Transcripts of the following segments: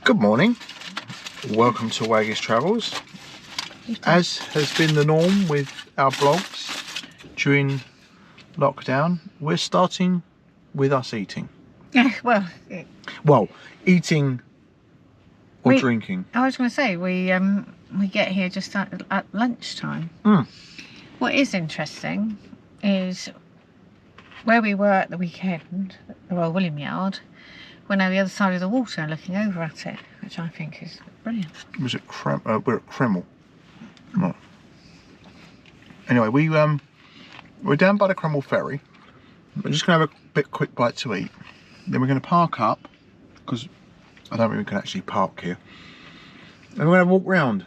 Good morning, welcome to Waggies Travels. As has been the norm with our vlogs during lockdown, we're starting with us eating. Well, eating or drinking. I was going to say, we get here just at lunchtime. What is interesting is where we were at the weekend, the Royal William Yard, we're now the other side of the water looking over at it, which I think is brilliant. Was it we're at Cremyll. No. Anyway, we're down by the Cremyll ferry. We're just going to have a quick bite to eat. Then we're going to park up, because I don't think we can actually park here. And we're going to walk round.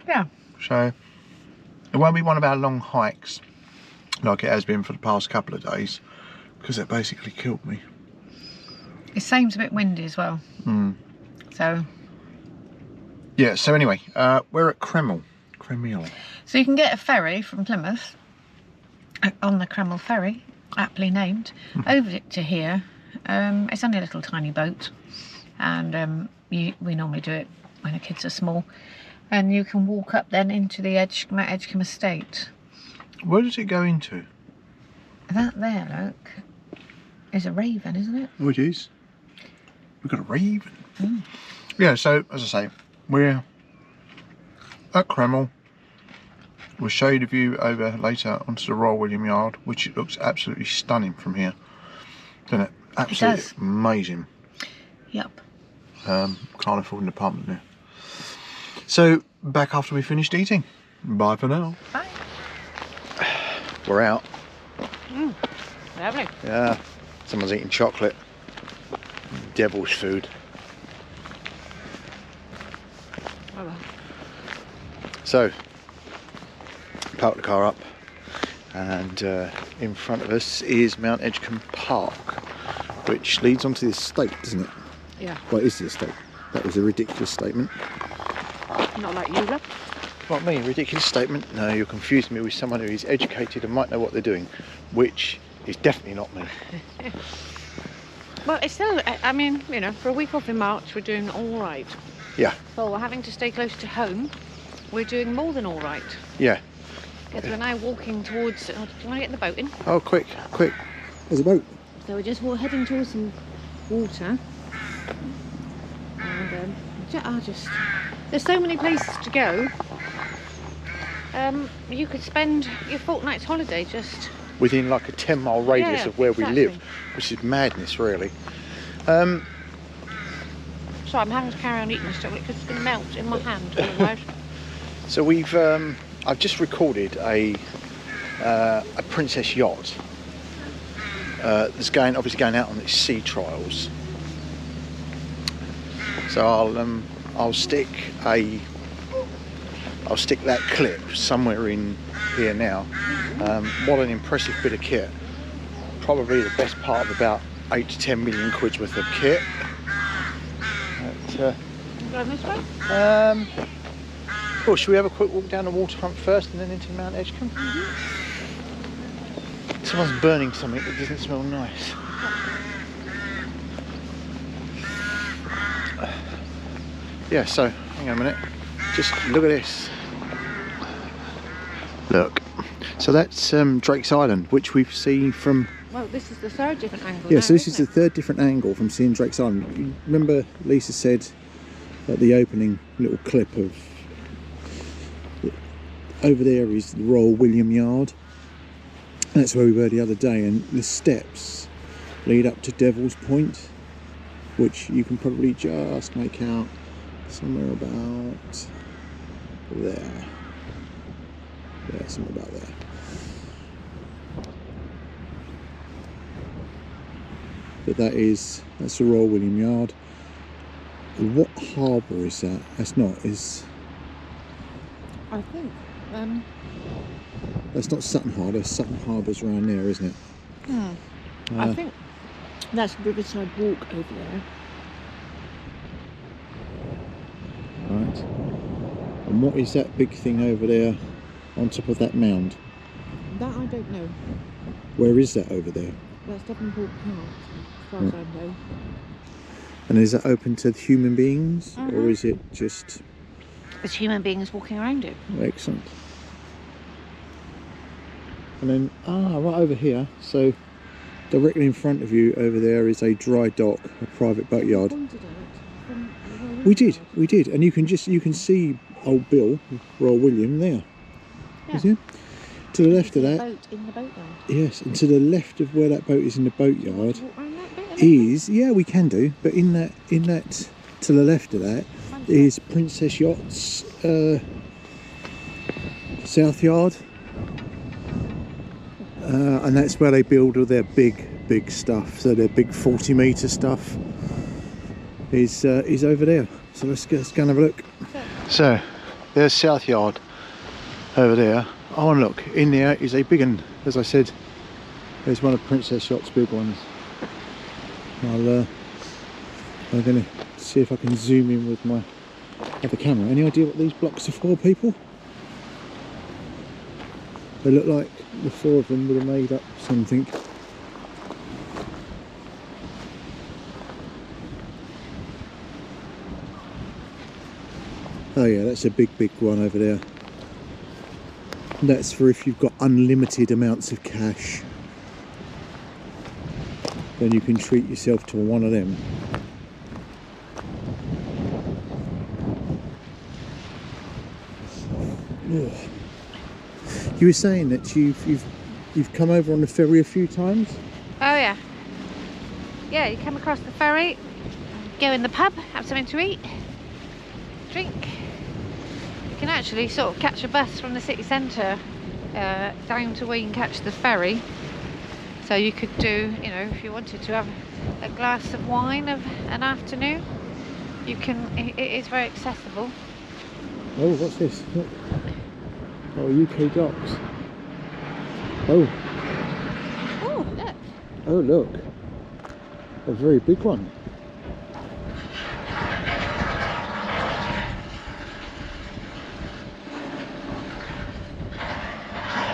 Yeah. So it won't be one of our long hikes like it has been for the past couple of days, because it basically killed me. It seems a bit windy as well. So yeah, so anyway, we're at Cremyll. So you can get a ferry from Plymouth on the Cremyll ferry, aptly named, over to here. It's only a little tiny boat, and we normally do it when the kids are small, and you can walk up then into the Edgcumbe estate. Where does it go into? That there, look, is a raven, isn't it? Oh, it is. We've got a raven. Yeah, so as I say, we're at Cremyll. We'll show you the view over later onto the Royal William Yard, which it looks absolutely stunning from here, doesn't it? Absolutely it does. Amazing. Yep. Can't afford an apartment there. So back after we finished eating. Bye for now. Bye. We're out. Lovely. Yeah, someone's eating chocolate. Devil's food. Oh well. So, park the car up, and in front of us is Mount Edgecombe Park, which leads onto the estate, doesn't it? Yeah. Well, it is the estate. That was a ridiculous statement. Not like you, love. What, me? Ridiculous statement? No, you're confusing me with someone who is educated and might know what they're doing, which is definitely not me. Well, it's still, I mean, you know, for a week off in March, we're doing all right. Yeah. So we're having to stay close to home. We're doing more than all right. Yeah. Because we're now walking towards, do you want to get in the boat in? Oh, quick. There's a boat. So we're just heading towards some water. And there's so many places to go. You could spend your fortnight's holiday just within like a 10-mile radius of where we live, which is madness, really. Sorry, I'm having to carry on eating this chocolate because it's going to melt in my hand otherwise. So we've, I've just recorded a Princess Yacht that's obviously going out on its sea trials. So I'll stick that clip somewhere in here now. What an impressive bit of kit. Probably the best part of about 8 to 10 million quid's worth of kit. Going this way? Well, should we have a quick walk down the waterfront first and then into Mount Edgecombe? Someone's burning something that doesn't smell nice. Yeah, so hang on a minute. Just look at this. Look. So that's Drake's Island, which we've seen from... Well, this is the third different angle. Yeah, now, so this is isn't the third different angle from seeing Drake's Island. You remember Lisa said at the opening little clip of... Over there is the Royal William Yard. That's where we were the other day, and the steps lead up to Devil's Point, which you can probably just make out somewhere about there. Yeah, somewhere about there. But that's the Royal William Yard. What harbour is that? That's not, I think. That's not Sutton Harbour. Sutton Harbour's around there, isn't it? I think that's Riverside Walk over there. Right. And what is that big thing over there on top of that mound? That I don't know. Where is that over there? That's Devonport Park, as far as I know. And is that open to human beings, or is it just... There's human beings walking around it. Excellent. And then, right over here, so directly in front of you over there is a dry dock, a private boat yard. We did, and you can see Old Bill, Royal William there. Yeah. Is it? To the left of that, boat in the boatyard. yes, and to the left of where that boat is in the boatyard Walk around that bit, is, yeah, we can do, but in that to the left of that is Princess Yachts South Yard, and that's where they build all their big stuff. So their big 40-metre stuff is over there. So let's go and have a look. So there's South Yard over there. Oh, and look, in there is a big one. As I said, there's one of Princess Yacht's big ones. I'm going to see if I can zoom in with my other camera. Any idea what these blocks are for, people? They look like the four of them would have made up something. Oh yeah, that's a big one over there. That's for if you've got unlimited amounts of cash, then you can treat yourself to one of them. Ugh. You were saying that you've come over on the ferry a few times? Oh yeah. Yeah, you come across the ferry, go in the pub, have something to eat, drink. You can actually sort of catch a bus from the city centre down to where you can catch the ferry. So you could do, you know, if you wanted to have a glass of wine of an afternoon, you can. It is very accessible. Oh, what's this? Look. Oh, UK docks. Oh. Oh, look. Oh, look. A very big one.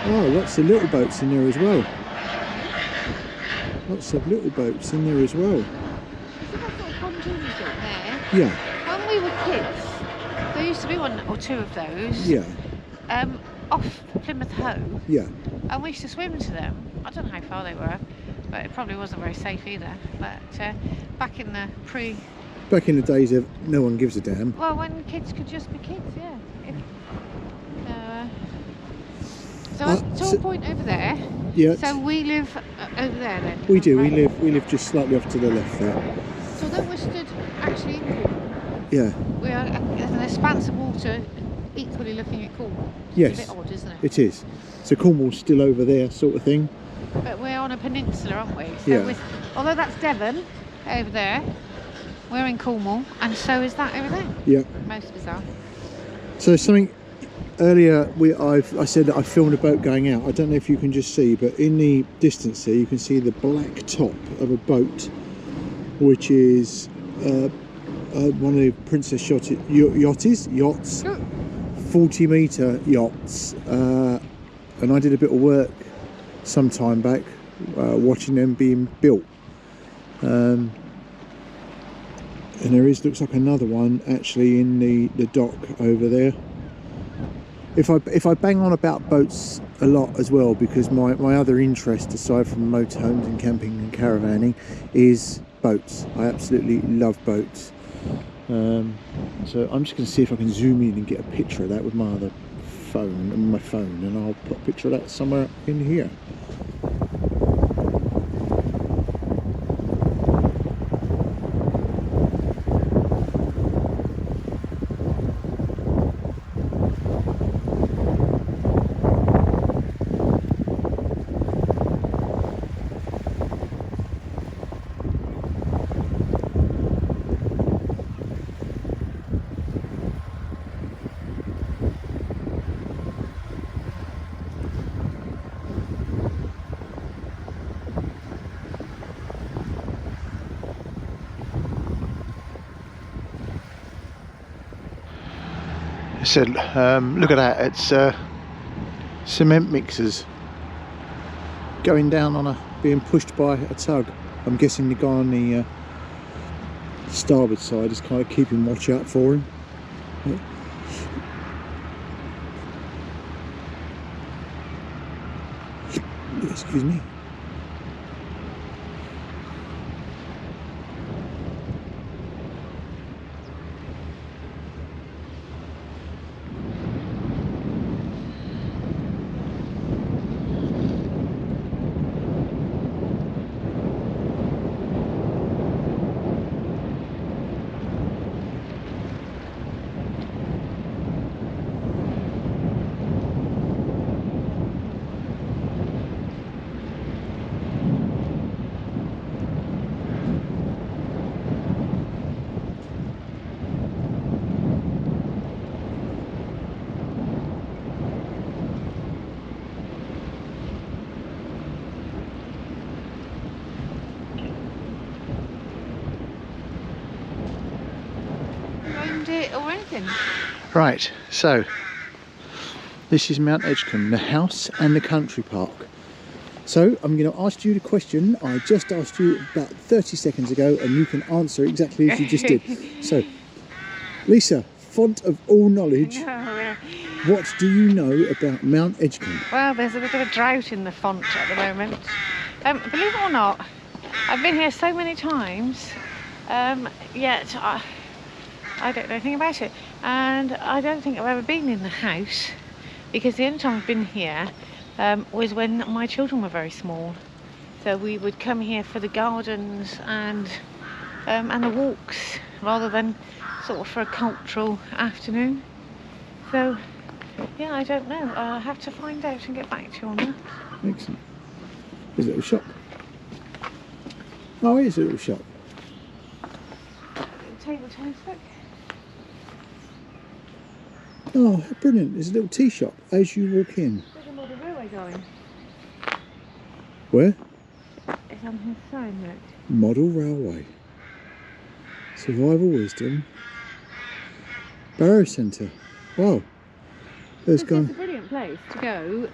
Oh, lots of little boats in there as well. Lots of little boats in there as well. See that sort of pontoon there? Yeah. When we were kids, there used to be one or two of those. Yeah. Off Plymouth Hoe. Yeah. And we used to swim to them. I don't know how far they were, but it probably wasn't very safe either. But back in the Back in the days of no one gives a damn. well, when kids could just be kids, yeah. So it's all point over there. Yeah. So we live over there then. We do. Right. We live just slightly off to the left there. So then we're stood actually in Cornwall. Yeah. We are there's an expanse of water equally looking at Cornwall. Yes. It's a bit odd, isn't it? It is. So Cornwall's still over there, sort of thing. But we're on a peninsula, aren't we? So Yeah. although that's Devon over there, we're in Cornwall, and so is that over there. Yeah. Most bizarre. So something earlier, I said that I filmed a boat going out. I don't know if you can just see, but in the distance there, you can see the black top of a boat, which is one of the Princess Yachts, 40-metre yachts. And I did a bit of work some time back, watching them being built. And there looks like another one actually in the dock over there. If I bang on about boats a lot as well, because my other interest aside from motorhomes and camping and caravanning is boats. I absolutely love boats. So I'm just going to see if I can zoom in and get a picture of that with my other phone, and I'll put a picture of that somewhere in here. So look at that, it's cement mixers going down on being pushed by a tug. I'm guessing the guy on the starboard side is kind of keeping watch out for him. Excuse me. Or anything. Right, so this is Mount Edgecombe, the house and the country park. So I'm going to ask you the question I just asked you about 30 seconds ago, and you can answer exactly as you just did. So, Lisa, font of all knowledge, what do you know about Mount Edgecombe? Well, there's a bit of a drought in the font at the moment. Believe it or not, I've been here so many times, yet I don't know anything about it, and I don't think I've ever been in the house, because the only time I've been here was when my children were very small. So we would come here for the gardens and the walks, rather than sort of for a cultural afternoon. So yeah, I don't know. I'll have to find out and get back to you on that. Excellent. There's a little shop. Oh, it is a little shop. Table tennis book. Oh, brilliant. There's a little tea shop as you walk in. There's a model railway going. Where? It's on his sign, look. Model Railway. Survival Wisdom. Barrow Centre. Wow. This is a brilliant place to go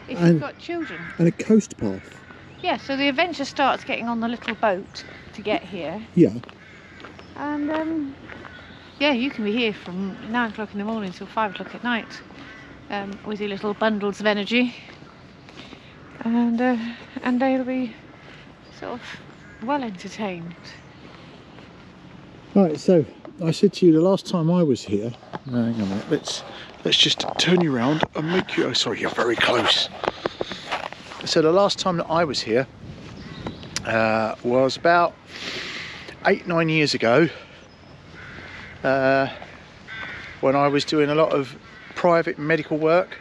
if you've got children. And a coast path. Yeah, so the adventure starts getting on the little boat to get here. Yeah. And yeah, you can be here from 9 o'clock in the morning till 5 o'clock at night with your little bundles of energy, and they'll be sort of well entertained. Right, so I said to you the last time I was here. Hang on a minute. Let's just turn you around and make you. Oh, sorry, you're very close. So the last time that I was here was about 8-9 years ago. When I was doing a lot of private medical work,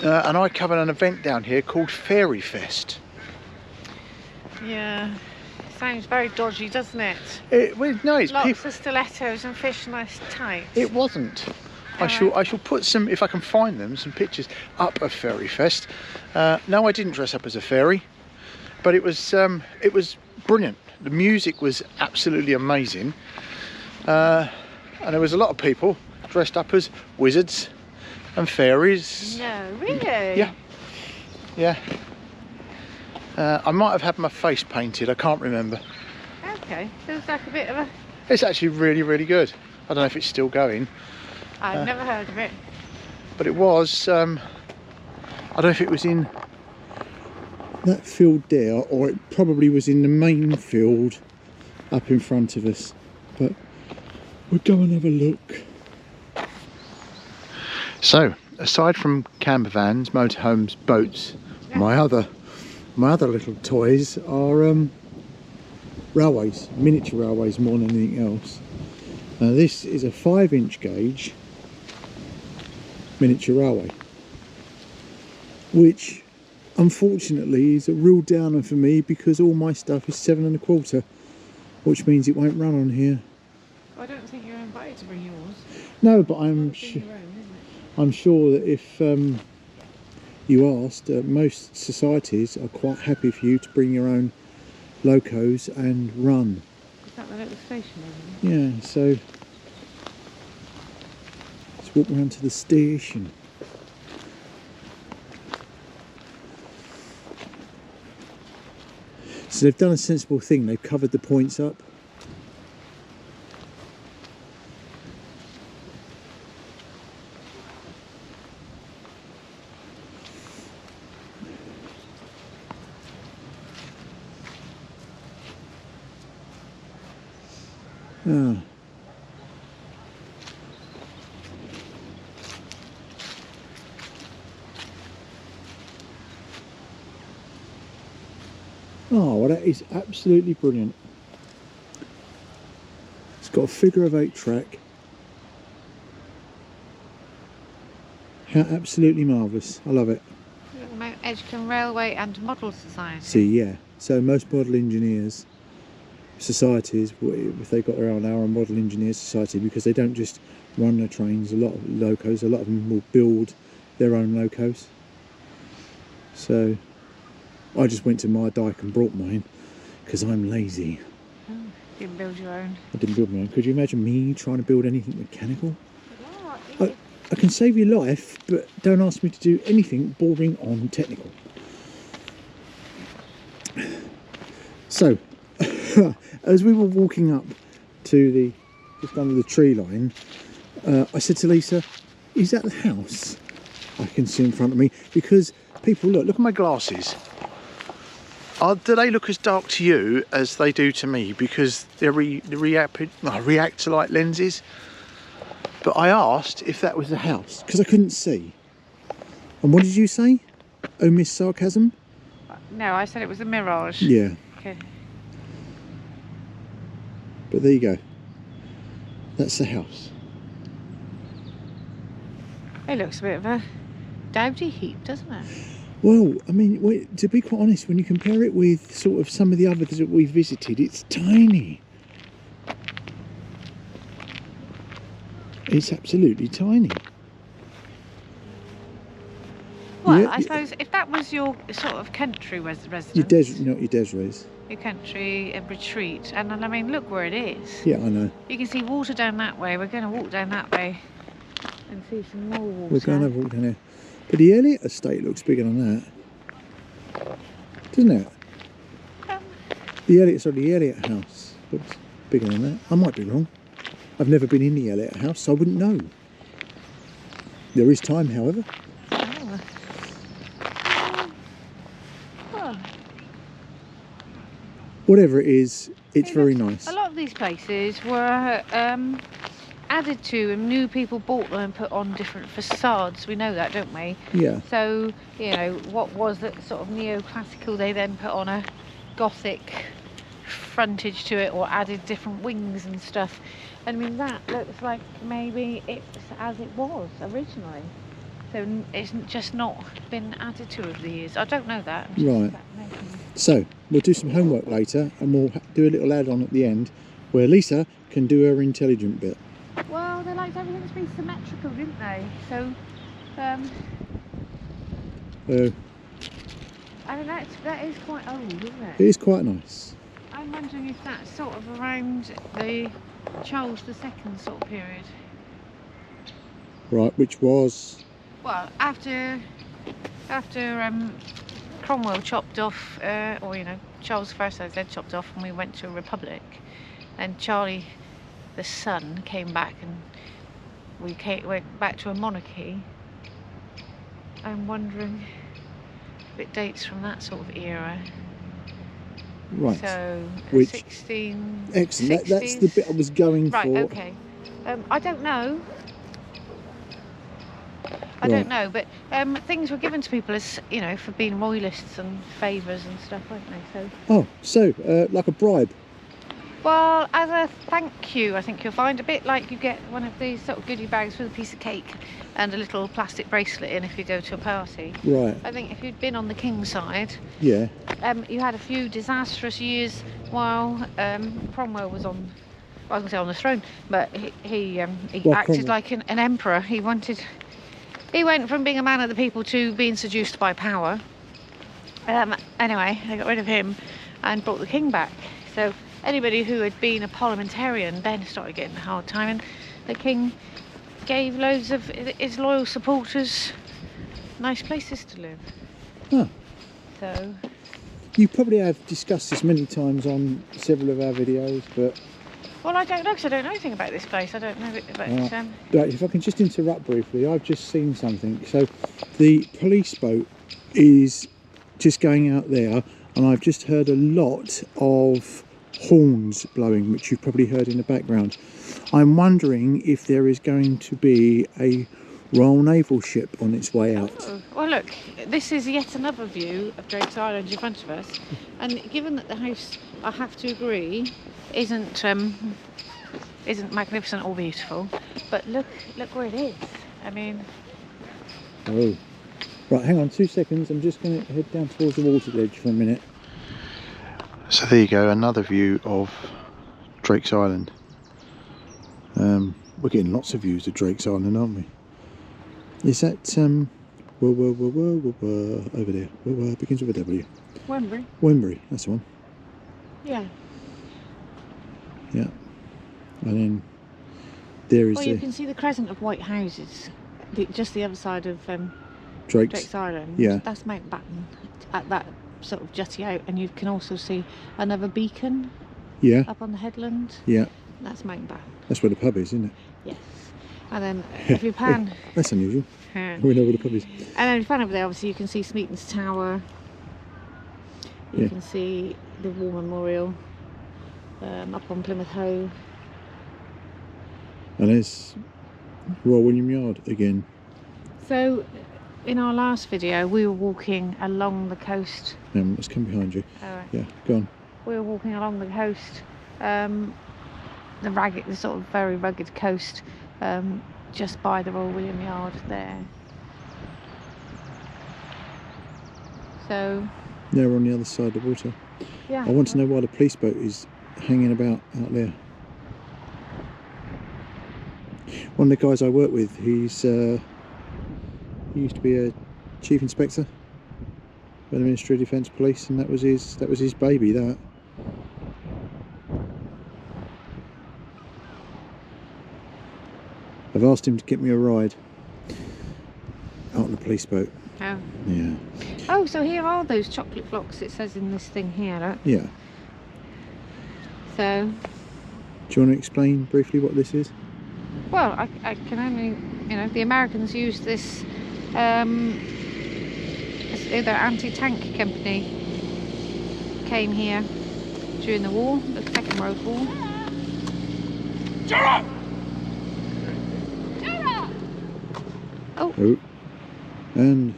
and I covered an event down here called Fairy Fest. Yeah, sounds very dodgy, doesn't it? No, it's lots of stilettos and fishnet tights. It wasn't. I shall put some, if I can find them, some pictures up of Fairy Fest. No, I didn't dress up as a fairy, but it was brilliant. The music was absolutely amazing. And there was a lot of people dressed up as wizards and fairies. No, really? Yeah. Yeah. I might have had my face painted, I can't remember. Okay, feels like a bit of a... It's actually really, really good. I don't know if it's still going. I've never heard of it. But it was, I don't know if it was in that field there, or it probably was in the main field up in front of us. But we'll go and have a look. So, aside from camper vans, motorhomes, boats, yeah, my other little toys are railways, miniature railways more than anything else. Now this is a 5-inch gauge miniature railway, which unfortunately is a real downer for me because all my stuff is 7 1/4, which means it won't run on here. I don't think you're invited to bring yours. No, but I'm sure that if you asked, most societies are quite happy for you to bring your own locos and run. Is that the little station over there? Yeah, so let's walk around to the station. So they've done a sensible thing, they've covered the points up Ah. Oh, well, that is absolutely brilliant. It's got a figure of 8 track. How absolutely marvellous. I love it. Edgecombe Railway and Model Society. See, yeah. So most model engineers societies, if they've got their own, are a model engineer society, because they don't just run their trains. A lot of locos, a lot of them will build their own locos. So I just went to my dyke and brought mine because I'm lazy. Oh, you didn't build your own. I didn't build my own. Could you imagine me trying to build anything mechanical? Yeah, I can save your life, but don't ask me to do anything boring on technical. So, as we were walking up to the, just under the tree line, I said to Lisa, is that the house I can see in front of me? Because people, look at my glasses. Do they look as dark to you as they do to me? Because they react to light lenses. But I asked if that was the house, because I couldn't see. And what did you say? Oh, Miss Sarcasm? No, I said it was a mirage. Yeah. Okay. But there you go. That's the house. It looks a bit of a dowdy heap, doesn't it? Well, I mean, to be quite honest, when you compare it with sort of some of the others that we've visited, it's tiny. It's absolutely tiny. Well, Yeah, I suppose if that was your sort of country residence, not your des res. your country retreat, and I mean, look where it is. Yeah, I know. You can see water down that way. We're going to walk down that way and see some more water. We're going to have a walk down there. But the Elliot estate looks bigger than that, doesn't it? The Elliot house looks bigger than that. I might be wrong. I've never been in the Elliot house, so I wouldn't know. There is time, however. Oh. Whatever it is, it's very nice. A lot of these places were added to, and new people bought them and put on different facades. We know that, don't we? Yeah. So, you know, what was that sort of neoclassical, they then put on a Gothic frontage to it, or added different wings and stuff. I mean, that looks like maybe it's as it was originally. So it's just not been added to over the years. I don't know that. Right. So we'll do some homework later, and we'll do a little add-on at the end where Lisa can do her intelligent bit. Well, they liked everything to be symmetrical, didn't they? So, I mean, that is quite old, isn't it? It is quite nice. I'm wondering if that's sort of around the Charles II sort of period. Right, which was... Well, after Cromwell chopped off, or you know, Charles I, as I said, chopped off, and we went to a republic, and Charlie the son came back, and went back to a monarchy. I'm wondering if it dates from that sort of era. Right. So, which 16. Excellent. That's the bit I was going right, for. Right. Okay. I don't know. I don't know, but things were given to people as, you know, for being royalists and favours and stuff, weren't they? So. Like a bribe. Well, as a thank you, I think you'll find a bit like you get one of these sort of goodie bags with a piece of cake and a little plastic bracelet in if you go to a party. Right. I think if you'd been on the king's side, yeah, you had a few disastrous years while Cromwell was on. I was going to say on the throne, but he acted Cromwell. like an emperor. He went from being a man of the people to being seduced by power. Anyway, they got rid of him and brought the king back. So anybody who had been a parliamentarian then started getting a hard time, and the king gave loads of his loyal supporters nice places to live. Oh. So you probably have discussed this many times on several of our videos, but... Well, I don't know, because I don't know anything about this place. I don't know it, but... Right, if I can just interrupt briefly, I've just seen something. So the police boat is just going out there, and I've just heard a lot of horns blowing, which you've probably heard in the background. I'm wondering if there is going to be a Royal Naval ship on its way out. Oh, well look, this is yet another view of Drake's Island in front of us, and given that the house, I have to agree, isn't magnificent or beautiful, but look where it is. I mean, oh, right, hang on 2 seconds, I'm just going to head down towards the water ledge for a minute. So there you go, another view of Drake's Island. We're getting lots of views of Drake's Island, aren't we? Is that over there? Begins with a W. Wembury. Wembury, that's the one. Yeah. Yeah. And then there is. Well, you can see the crescent of white houses, just the other side of Drake's Island. Yeah. That's Mountbatten at that sort of jutty out, and you can also see another beacon. Yeah. Up on the headland. Yeah. That's Mountbatten. That's where the pub is, isn't it? Yes. And then if you pan, that's unusual. We know where the pub is. And then if you pan over there, obviously you can see Smeaton's Tower. You can see the War Memorial up on Plymouth Hoe. And there's Royal William Yard again. So, in our last video, we were walking along the coast. Let's come behind you. Right. Yeah, go on. We were walking along the coast, the sort of very rugged coast, just by the Royal William Yard there. So. Yeah, we're on the other side of the water. Yeah. I want to know why the police boat is hanging about out there. One of the guys I work with, he used to be a chief inspector by the Ministry of Defence Police, and that was his baby. That. I've asked him to get me a ride out on the police boat. Oh. Yeah. Oh, so here are those chocolate blocks. It says in this thing here. Look. Yeah. So. Do you want to explain briefly what this is? Well, I can only, the Americans used this, their anti-tank company came here during the war, the Second World War. Oh. And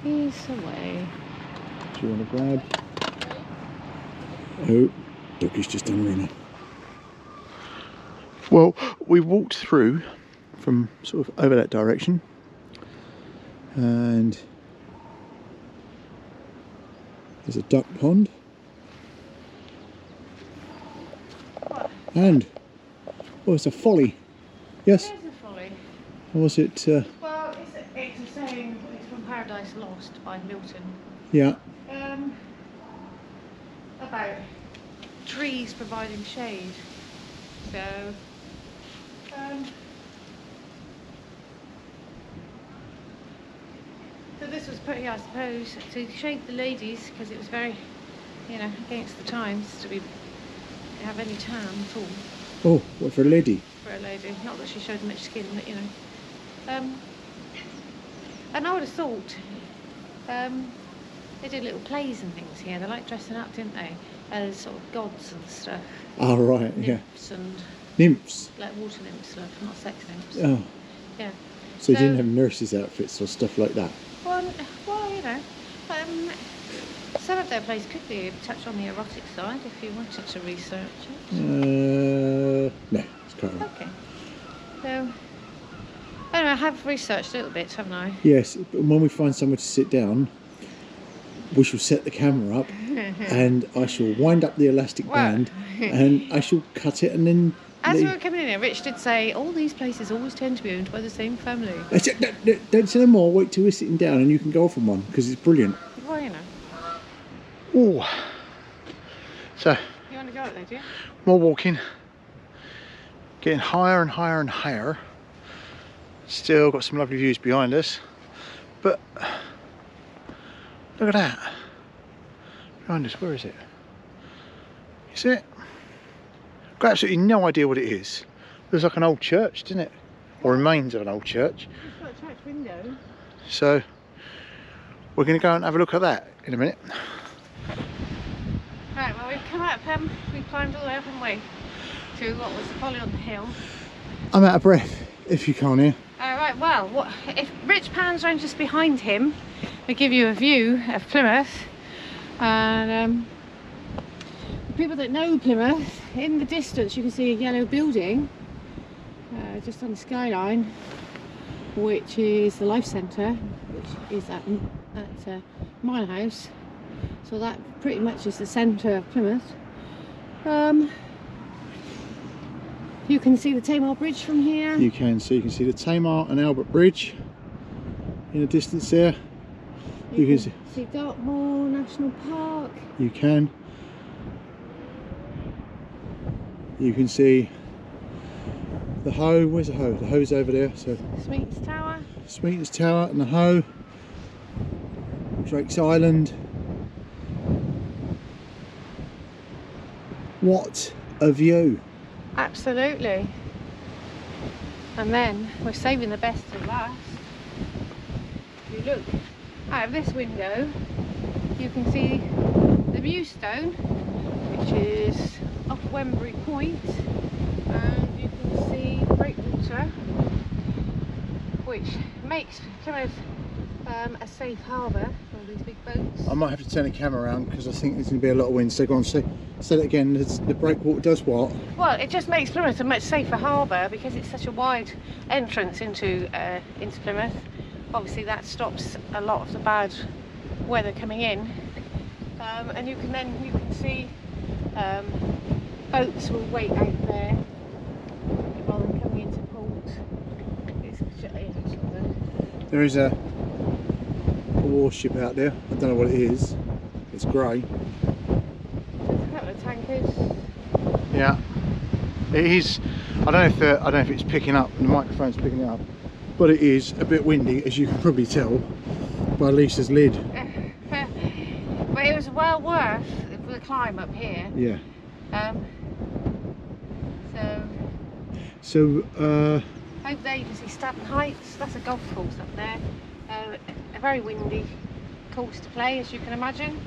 he's away. Do you want to grab? Oh, Dockie's just done arena. Well, we walked through from sort of over that direction, and there's a duck pond. What? And it's a Folly. Yes. It is a Folly. Or was it? Well, it's a saying. It's from Paradise Lost by Milton. Yeah. About trees providing shade. So. So this was put here, I suppose, to shade the ladies, because it was very, against the times to have any tan at all. Oh, what, for a lady? For a lady, not that she showed much skin, but and I would have thought they did little plays and things here. They like dressing up, didn't they? As sort of gods and stuff. Oh right, Nymphs and nymphs. Like water nymphs stuff, not sex nymphs. Oh. Yeah. So you didn't have nurses' outfits or stuff like that? Well, some of their plays could be a touch on the erotic side if you wanted to research it. No, it's quite right. Okay. So, anyway, I have researched a little bit, haven't I? Yes, but when we find somewhere to sit down, we shall set the camera up and I shall wind up the elastic band and I shall cut it and then... As we were coming in here, Rich did say, all these places always tend to be owned by the same family. Don't say no more, wait till we're sitting down and you can go off on one, because it's brilliant. Well, Oh. So... You want to go out there, do you? More walking. Getting higher and higher and higher. Still got some lovely views behind us. But... Look at that. Behind us, where is it? You see it? Got absolutely no idea what it is. Looks like an old church, doesn't it? Or remains of an old church. It's got a church window. So we're going to go and have a look at that in a minute. Right, well we've come up, we climbed all the way up, haven't we? To what was the Folly on the hill. I'm out of breath, if you can't hear. Right, well, if Rich pans round just behind him, I'll give you a view of Plymouth. And people that know Plymouth, in the distance you can see a yellow building just on the skyline, which is the Life Centre, which is at Mile House. So that pretty much is the centre of Plymouth. You can see the Tamar Bridge from here. You can see the Tamar and Albert Bridge in the distance there. You can see Dartmoor National Park. You can. You can see the Hoe. Where's the Hoe? The Hoe's over there. So Smeaton's Tower. Smeaton's Tower and the Hoe. Drake's Island. What a view! Absolutely. And then we're saving the best till last. If you look out of this window, you can see the Viewstone, which is off Wembury Point, and you can see the breakwater, which makes Plymouth a safe harbour for all these big boats. I might have to turn the camera around because I think there's going to be a lot of wind. So go on, say that again. The breakwater does what? Well, it just makes Plymouth a much safer harbour because it's such a wide entrance into Plymouth. Obviously, that stops a lot of the bad weather coming in, and you can see boats will wait out there rather than coming into port. There is a warship out there. I don't know what it is. It's grey. There's a couple of tankers. Yeah, it is. I don't know if it's picking up. The microphone's picking it up, but it is a bit windy, as you can probably tell by Lisa's lid. But it was well worth the climb up here. Yeah. So over there you can see Stabbin Heights. That's a golf course up there. A very windy course to play, as you can imagine.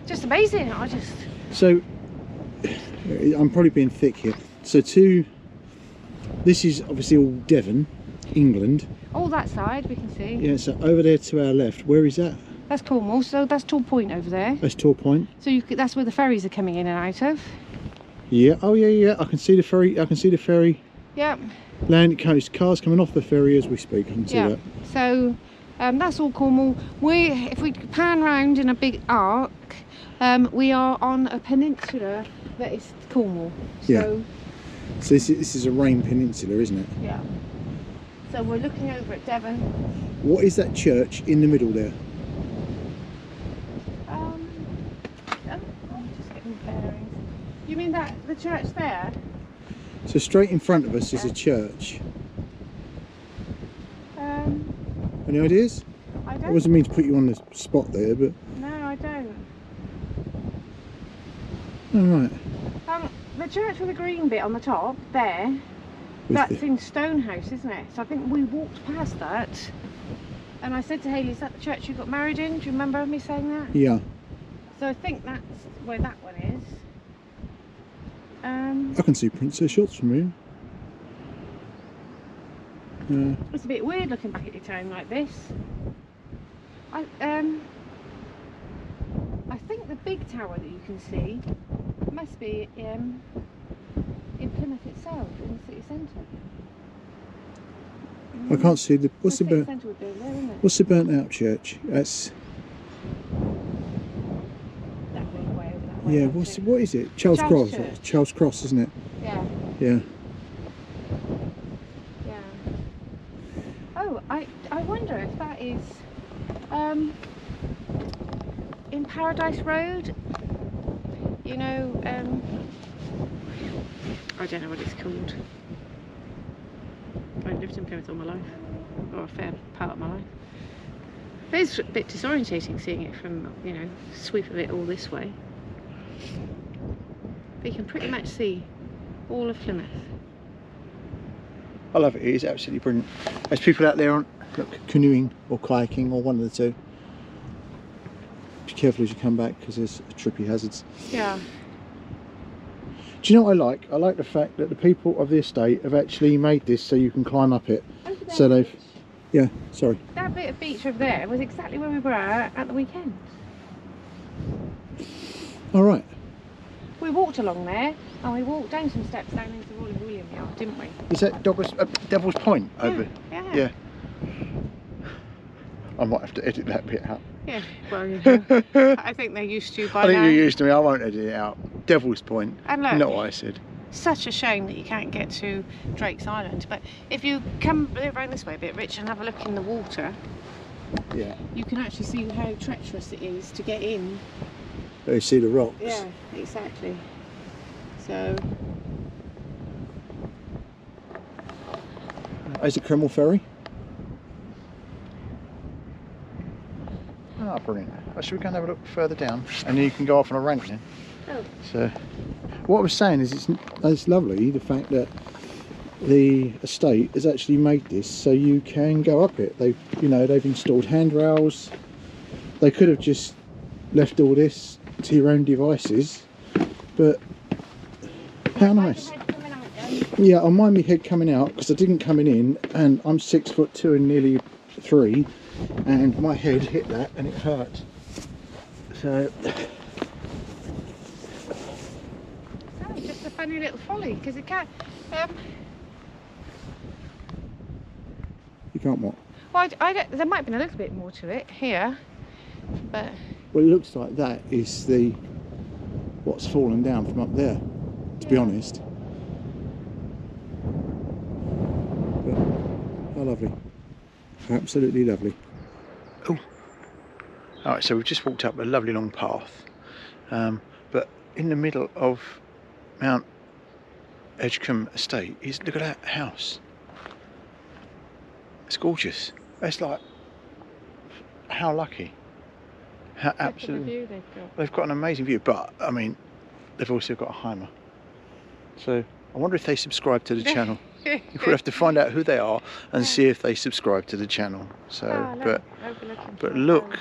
Just amazing. So I'm probably being thick here. So this is obviously all Devon, England. All that side we can see. Yeah. So over there to our left, where is that? That's Cornwall. So that's Tor Point over there. That's Tor Point. So that's where the ferries are coming in and out of. Yeah. Oh yeah. I can see the ferry. Yep. Land coast, cars coming off the ferry as we speak. I can see that. So that's all Cornwall. If we pan round in a big arc, we are on a peninsula that is Cornwall. So, yeah. So this is a Rame Peninsula, isn't it? Yeah. So we're looking over at Devon. What is that church in the middle there? I'm just getting bearings. You mean the church there? So straight in front of us is a church. Any ideas? I don't. I wasn't mean to put you on the spot there, but... No, I don't. All right. The church with the green bit on the top there, that's in Stonehouse, isn't it? So I think we walked past that, and I said to Hayley, "Is that the church you got married in?" Do you remember me saying that? Yeah. So I think that's where that one is. I can see Princess Yachts from here. It's a bit weird looking back at your town like this. I think the big tower that you can see must be in Plymouth itself, in the city centre. I can't see the what's the burnt out church? That's that way over that way. Yeah. What is it? Charles Cross. Church. Charles Cross, isn't it? Yeah. Yeah. Yeah. Oh, I wonder if that is in Paradise Road. You know, I don't know what it's called. I've lived in Plymouth all my life, or a fair part of my life. It's a bit disorientating seeing it from, you know, sweep of it all this way. But you can pretty much see all of Plymouth. I love it. It is absolutely brilliant. There's people out there on canoeing or kayaking or one of the two. be careful as you come back because there's trippy hazards. Yeah. Do you know what I like? I like the fact that the people of the estate have actually made this so you can climb up it. So they've... Yeah, sorry. That bit of beach over there was exactly where we were at the weekend. All right. We walked along there and we walked down some steps down into Royal William Yacht, didn't we? Is that Devil's Point over? Yeah. Yeah. I might have to edit that bit out. Yeah, well, you know, I think they're used to by I think now. you're used to me. I won't edit it out. Devil's Point. And look, not what I said. Such a shame that you can't get to Drake's Island, but if you come around this way a bit, Rich, and have a look in the water, yeah, you can actually see how treacherous it is to get in. Oh, you see the rocks. Yeah, exactly. So is it Cremyll ferry? Ah, brilliant. Oh, should we go and have a look further down, and then you can go off on a rank then? Oh. So, what I was saying is, it's lovely the fact that the estate has actually made this so you can go up it. They've installed handrails. They could have just left all this to your own devices, but how nice. Yeah, I mind my head coming out because I didn't coming in, and I'm 6'2" and nearly 3, and my head hit that and it hurt. So. Just a funny little folly because it can't. You can't what? Well, I don't, there might have been a little bit more to it here, but. Well, it looks like that is what's fallen down from up there. To be honest. But, oh, lovely! Absolutely lovely. Oh. All right, so we've just walked up a lovely long path, but in the middle of Mount Edgecumbe estate is, look at that house. It's gorgeous. It's like, how lucky. How absolutely. They've got an amazing view, but I mean, they've also got a Heimer. So I wonder if they subscribe to the channel. We'll have to find out who they are and see if they subscribe to the channel. So, but look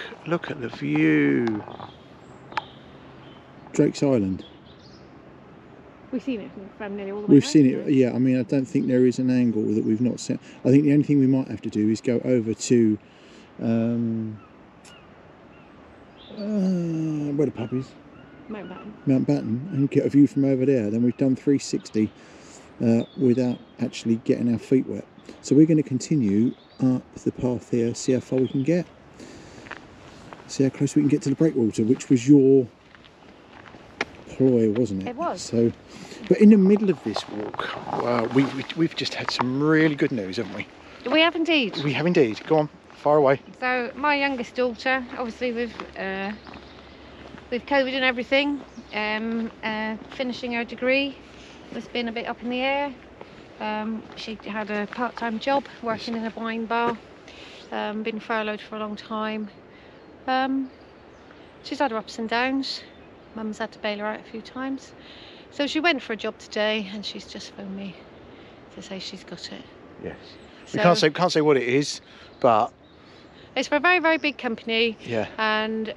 at the view. Drake's Island. We've seen it from nearly all the way. We've seen it, yeah. I mean, I don't think there is an angle that we've not seen. I think the only thing we might have to do is go over to where the pub is. Mount Batten, and get a view from over there. Then we've done 360 without actually getting our feet wet. So we're going to continue up the path here, see how far we can get, see how close we can get to the breakwater, which was your ploy, wasn't it? It was. So, but in the middle of this walk, we've just had some really good news, haven't we? We have indeed. We have indeed. Go on, far away. So my youngest daughter, obviously with COVID and everything, finishing her degree has been a bit up in the air. She had a part-time job working in a wine bar, been furloughed for a long time. She's had her ups and downs. Mum's had to bail her out a few times. So she went for a job today and she's just phoned me to say she's got it. Yes. So, we can't say what it is, but it's for a very, very big company. Yeah. And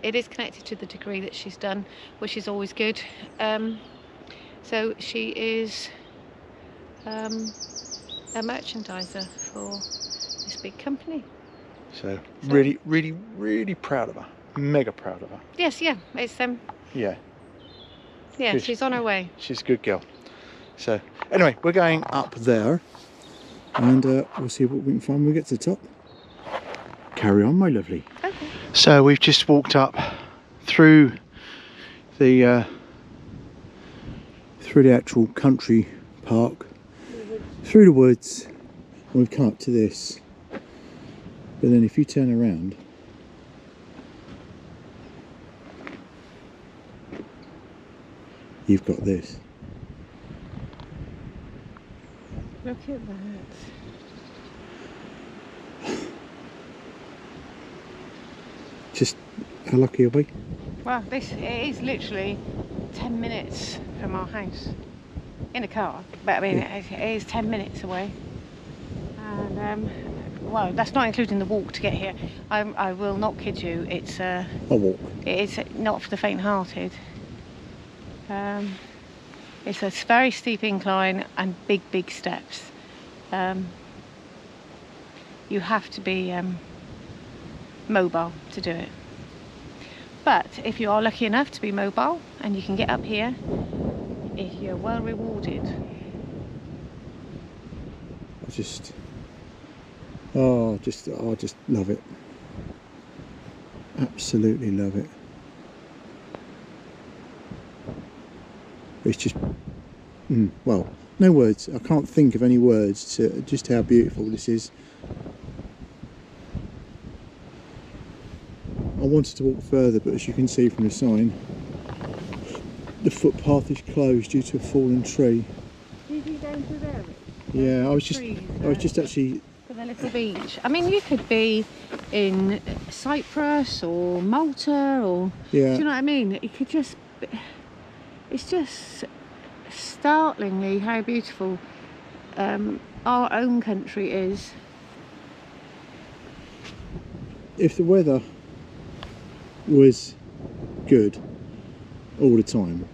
it is connected to the degree that she's done, which is always good. So she is a merchandiser for this big company. So really, really, really proud of her. Mega proud of her. Yes, yeah. It's yeah. Yeah, Good. she's on her way. She's a good girl. So anyway, we're going up there, and we'll see what we can find when we get to the top. Carry on, my lovely. Okay. So we've just walked up through the actual country park, through the woods, and we've come up to this. But then if you turn around, you've got this. Look at that. Just how lucky are we? Well, it is literally 10 minutes from our house in a car, but I mean, it is 10 minutes away. And well, that's not including the walk to get here. I will not kid you, it's A walk. it is not for the faint-hearted. It's a very steep incline and big steps. You have to be mobile to do it. But if you are lucky enough to be mobile and you can get up here, you're well rewarded. I just love it. Absolutely love it. It's just, well, no words. I can't think of any words to just how beautiful this is. I wanted to walk further, but as you can see from the sign, the footpath is closed due to a fallen tree. Did you go through there? Yeah, I was just actually for the little beach. I mean, you could be in Cyprus or Malta, or yeah. do you know what I mean? It could just, it's just startlingly how beautiful our own country is. If the weather was good all the time,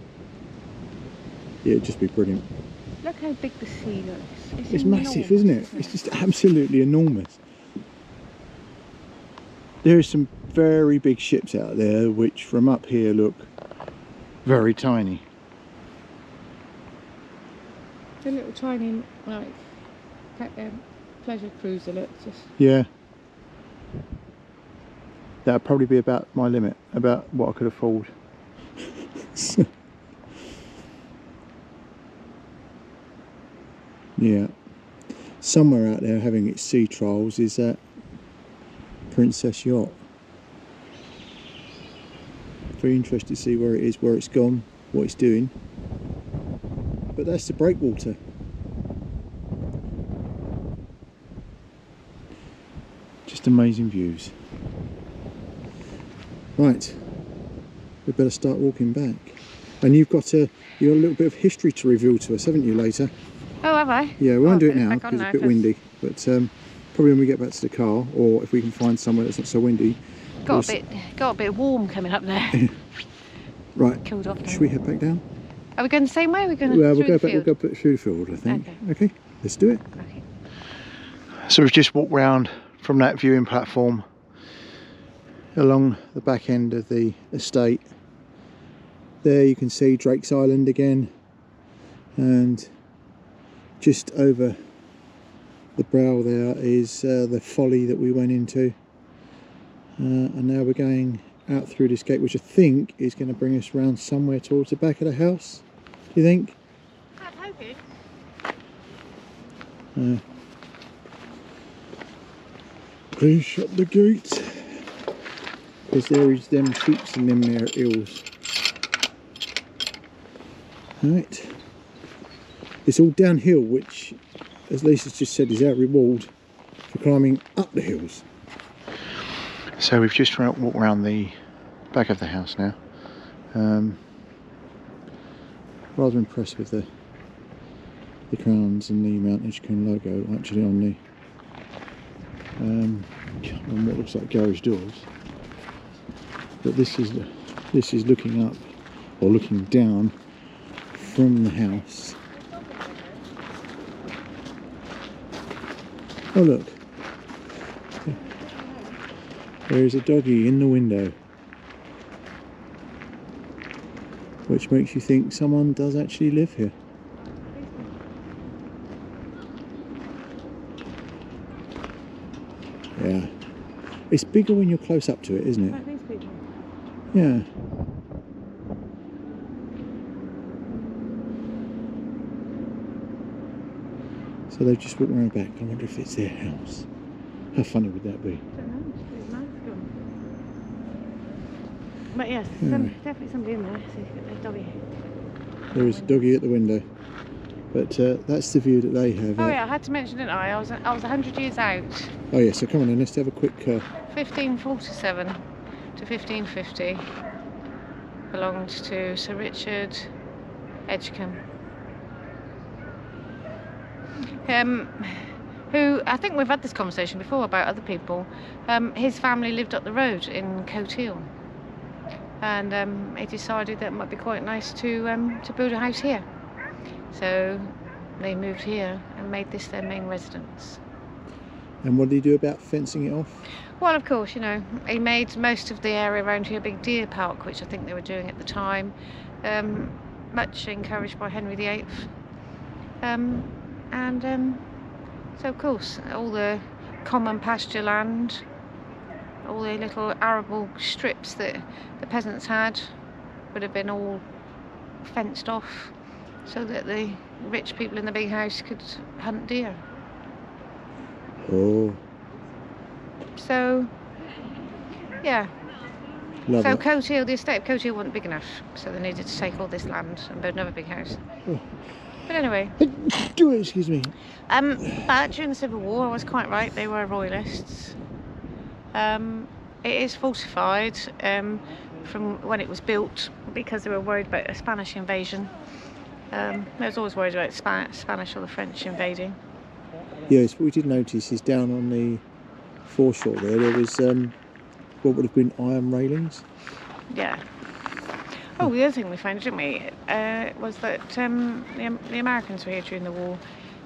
yeah, it'd just be brilliant. Look how big the sea looks. It's massive, isn't it? It's just absolutely enormous. There are some very big ships out there which from up here look very tiny. The little tiny, like, pleasure cruiser, look, just... Yeah. That'd probably be about my limit, about what I could afford. Yeah. Somewhere out there having its sea trials is that Princess Yacht. Very interested to see where it is, where it's gone, what it's doing. But that's the breakwater. Just amazing views. Right, we better start walking back. And you've got a little bit of history to reveal to us, haven't you, later? Oh, have I? Yeah, we won't do it now because it's a bit windy. But probably when we get back to the car, or if we can find somewhere that's not so windy. Got a bit warm coming up there. Right. Killed off. Should we head back down? Are we going the same way? Or are we going We'll through go the back. field? We'll go through the field, I think. Okay. Let's do it. Okay. So we've just walked round from that viewing platform along the back end of the estate. There you can see Drake's Island again, and just over the brow there is the Folly that we went into, and now we're going out through this gate, which I think is going to bring us round somewhere towards the back of the house. Do you think? I'm hoping. Please shut the gate, because there is them sheeps and them there eels. Right, it's all downhill, which, as Lisa's just said, is our reward for climbing up the hills. So we've just walked around the back of the house now. Rather impressed with the crowns and the Mount Edgecombe logo actually on what looks like garage doors. But this is looking up, or looking down from the house. Oh look, there is a doggy in the window, which makes you think someone does actually live here. Yeah, it's bigger when you're close up to it, isn't it? Yeah. So they've just walked around back. I wonder if it's their house. How funny would that be? I don't know. But yes, definitely somebody in there. So you've got a doggy. There is a doggy at the window. But that's the view that they have. Oh yeah, I had to mention, didn't I? I was 100 years out. Oh yeah, so come on then, let's have a quick... 1547 to 1550. Belonged to Sir Richard Edgecumbe. who, I think we've had this conversation before about other people. His family lived up the road in Cotehill, and he decided that it might be quite nice to build a house here. So they moved here and made this their main residence. And what did he do about fencing it off? Well, of course, you know, he made most of the area around here a big deer park, which I think they were doing at the time, much encouraged by Henry VIII. So of course, all the common pasture land, all the little arable strips that the peasants had would have been all fenced off so that the rich people in the big house could hunt deer. Oh. So, yeah. Love So it. Cotehill, the estate of Cotehill wasn't big enough, so they needed to take all this land and build another big house. Oh. But anyway. Excuse me. But during the Civil War, I was quite right, they were royalists. It is fortified from when it was built because they were worried about a Spanish invasion. They was always worried about Spanish or the French invading. Yes, what we did notice is down on the foreshore there was what would have been iron railings. Yeah. Oh, the other thing we found, didn't we, was that the Americans were here during the war.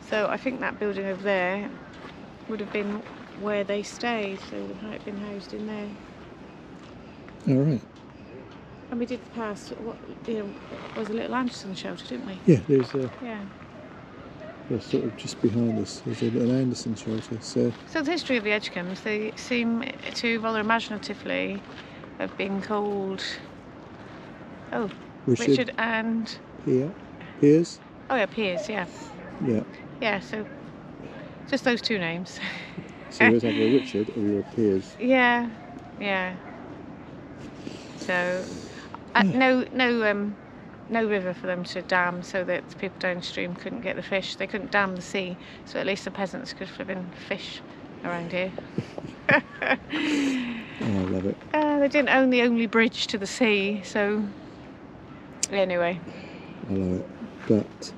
So I think that building over there would have been where they stayed. So they would have been housed in there. All right. And we did pass what was a little Anderson shelter, didn't we? Yeah, there's Yeah. sort of just behind us. There's a little Anderson shelter. So the history of the Edgecombes, they seem to rather imaginatively have been called Richard and Piers. Oh yeah, Piers. Yeah. Yeah. Yeah. So just those two names. So there's either a Richard or a Piers. Yeah. Yeah. So no river for them to dam so that the people downstream couldn't get the fish. They couldn't dam the sea, so at least the peasants could flip in fish around here. Oh, I love it. They didn't own the only bridge to the sea, so anyway. I love it. But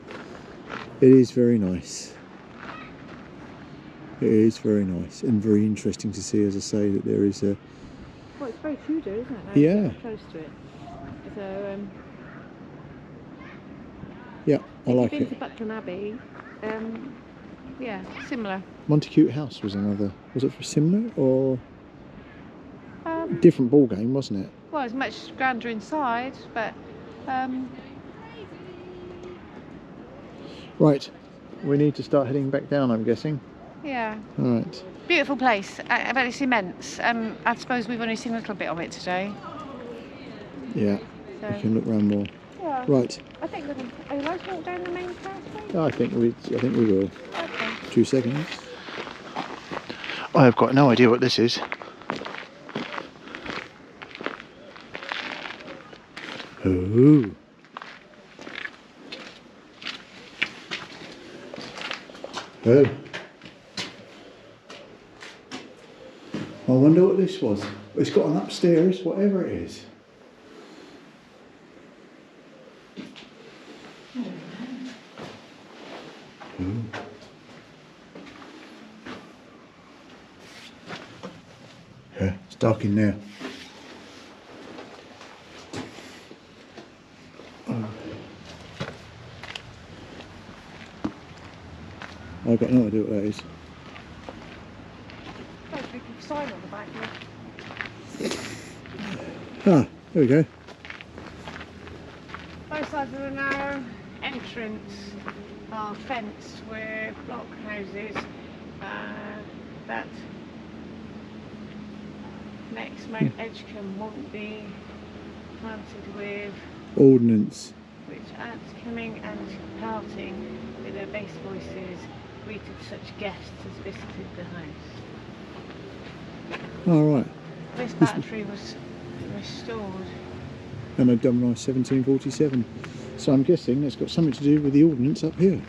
it is very nice. It is very nice and very interesting to see, as I say, that there is a... Well, it's very Tudor, isn't it? Yeah. Close to it. So, yeah, I like if you've it. been to Buckland Abbey, yeah, similar. Montacute House was another... Was it for similar or... different ball game, wasn't it? Well, it's much grander inside, but... Right, we need to start heading back down, I'm guessing. Yeah. All right. Beautiful place. I bet it's immense. I suppose we've only seen a little bit of it today. Yeah, So, we can look round more. yeah. Right. I think are you allowed to walk down the main pathway? I think we will. Okay. 2 seconds. I have got no idea what this is. Oh. Oh. I wonder what this was. It's got an upstairs, whatever it is. Oh. Yeah, it's dark in there. I've got no idea what that is. There's a big sign on the back here. Ah, there we go. Both sides of the narrow entrance are fenced with block houses that next Mount Edgecombe won't be planted with Ordnance. which adds coming and parting with their bass voices greeted such guests as visited the house. All right. This battery was restored. And they've done by 1747. So I'm guessing it's got something to do with the ordnance up here.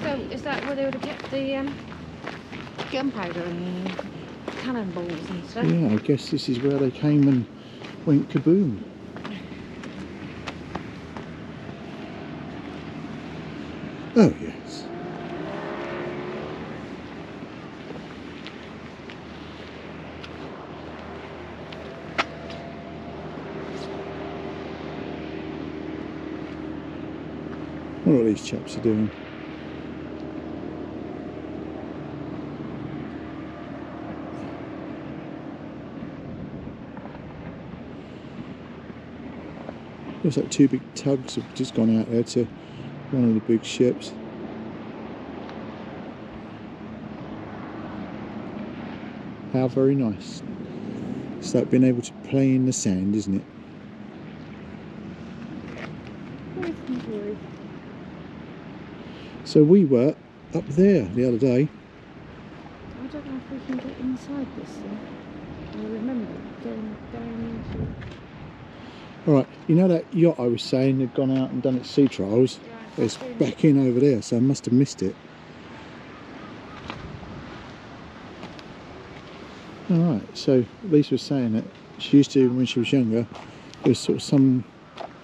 So is that where they would have kept the gunpowder and cannonballs and stuff? Yeah, I guess this is where they came and went kaboom. Oh yes. I wonder what these chaps are doing. Looks like two big tugs have just gone out there to one of the big ships. How very nice. It's like being able to play in the sand, isn't it? So we were up there the other day. I don't know if we can get inside this thing. I remember going down into... Alright, you know that yacht I was saying had gone out and done its sea trials? Yeah, It's back in over there, so I must have missed it. Alright, so Lisa was saying that she used to, when she was younger, there was sort of some,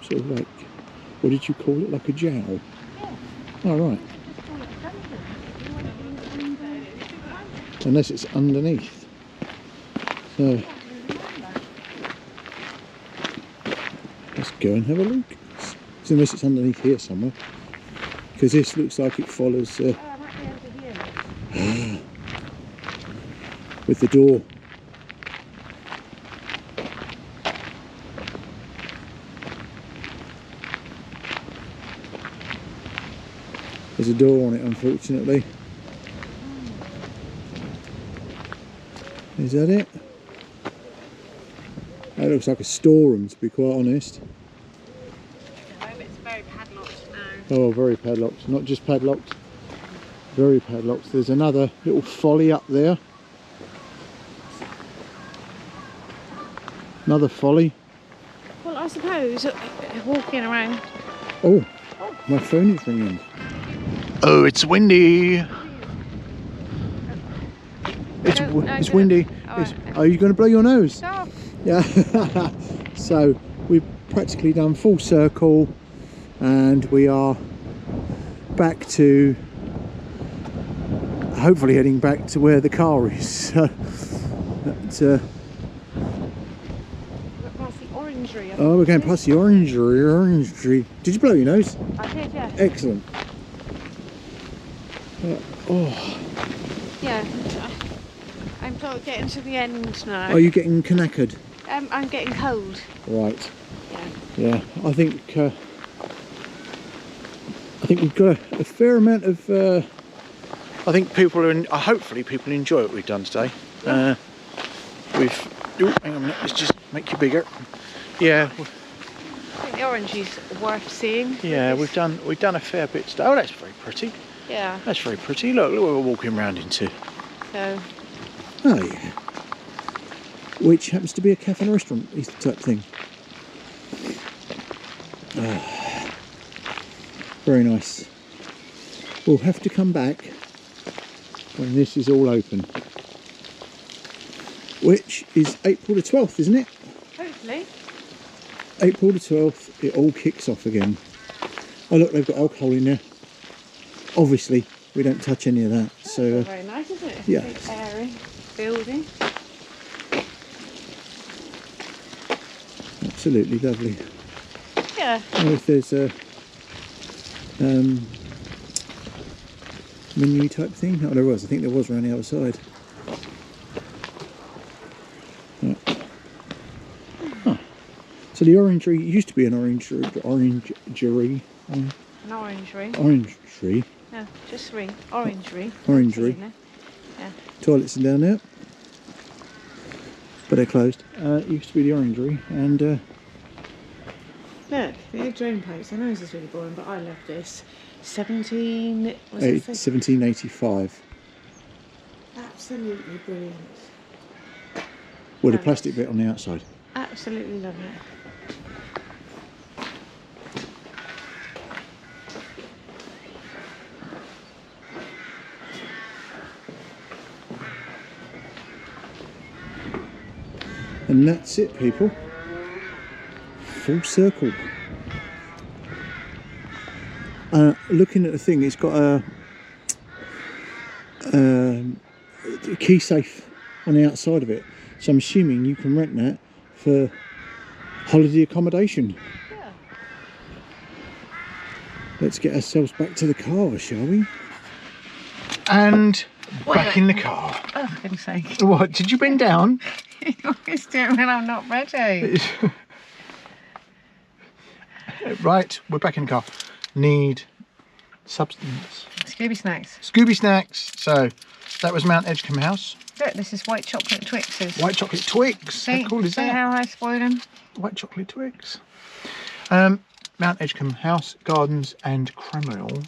sort of like, what did you call it, like a jowl? Yeah. Oh, right. Just call it a dungeon. Unless it's underneath. So, let's go and have a look. So unless it's underneath here somewhere. Because this looks like it follows Oh, I might be over here. with the door. There's a door on it, unfortunately. Is that it? That looks like a storeroom, to be quite honest. I hope it's very padlocked now. Oh, very padlocked. Not just padlocked, very padlocked. There's another little Folly up there. Another Folly. Well, I suppose walking around. Oh, my phone is ringing. Oh, it's windy. It's windy. Are you going to blow your nose? Stop. Yeah. So we've practically done full circle, and we are back to, hopefully heading back to where the car is. Past the orangery. Oh, we're going past the orangery. Did you blow your nose? I did, yeah. Excellent. Oh, Yeah. I'm sort of getting to the end now. are you getting knackered? I'm getting cold. Right. Yeah. Yeah. I think we've got a fair amount of. I think people are. Hopefully, people enjoy what we've done today. We've. Oh, hang on a minute. Let's just make you bigger. Yeah. I think the orange is worth seeing. Yeah, we've done a fair bit today. Oh, that's very pretty. Yeah. That's very pretty. Look what we're walking around into. So. Oh yeah. Which happens to be a cafe and restaurant, is the type thing. Very nice. We'll have to come back when this is all open. Which is April the 12th, isn't it? Hopefully. April the 12th, it all kicks off again. Oh look, they've got alcohol in there. Obviously, we don't touch any of that. So very nice, isn't it? Yeah. Big airy building. absolutely lovely. Yeah. I wonder if there's a menu type thing. Oh, there was. I think there was around the other side. Yeah. Oh. So the orangery used to be an orangery. An orangery. Orangery. No, just three. Orangery. Orangery. Yeah. Toilets are down there, but they're closed. It used to be the orangery, and look, the egg drain pipes. I know this is really boring, but I love this. 1785. Absolutely brilliant. With a plastic bit on the outside. Absolutely love it. And that's it, people. Full circle. Looking at the thing, it's got a key safe on the outside of it. So I'm assuming you can rent that for holiday accommodation. Yeah. let's get ourselves back to the car, shall we? And back in the car. Oh, for goodness sake. What, did you bend down? You always do it when I'm not ready. Right, we're back in the car. Need substance. Scooby snacks. Scooby snacks. So that was Mount Edgecombe House. Look, this is white chocolate Twixes. White chocolate Twix. See, How cool is see that? how I spoiled them? White chocolate Twix. Mount Edgecombe House, Gardens and Cremyll.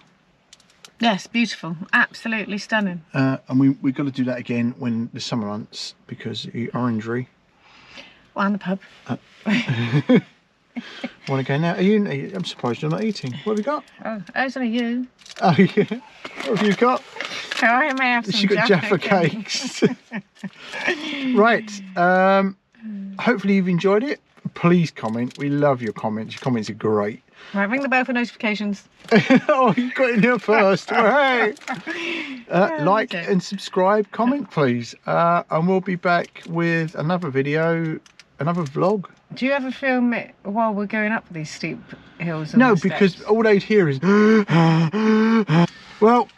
Yes, beautiful. Absolutely stunning. And we've got to do that again when the summer months because the orangery. Well, and the pub. Want to go now? I'm surprised you're not eating. What have you got? Oh, those are you. Oh yeah. What have you got? Oh, I may have some She's got Jaffa cakes. Right. Hopefully you've enjoyed it. Please comment. We love your comments. Your comments are great. Right, ring the bell for notifications. Oh, you got in here first. Hey. Like and subscribe, comment please. And we'll be back with another video, another vlog. Do you ever film it while we're going up these steep hills? And No, the because steps? all they'd hear is well,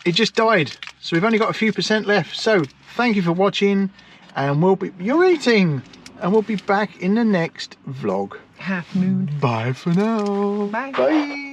it just died, so we've only got a few % left. So thank you for watching, and you're eating, and we'll be back in the next vlog. Half moon. Bye for now. Bye. Bye.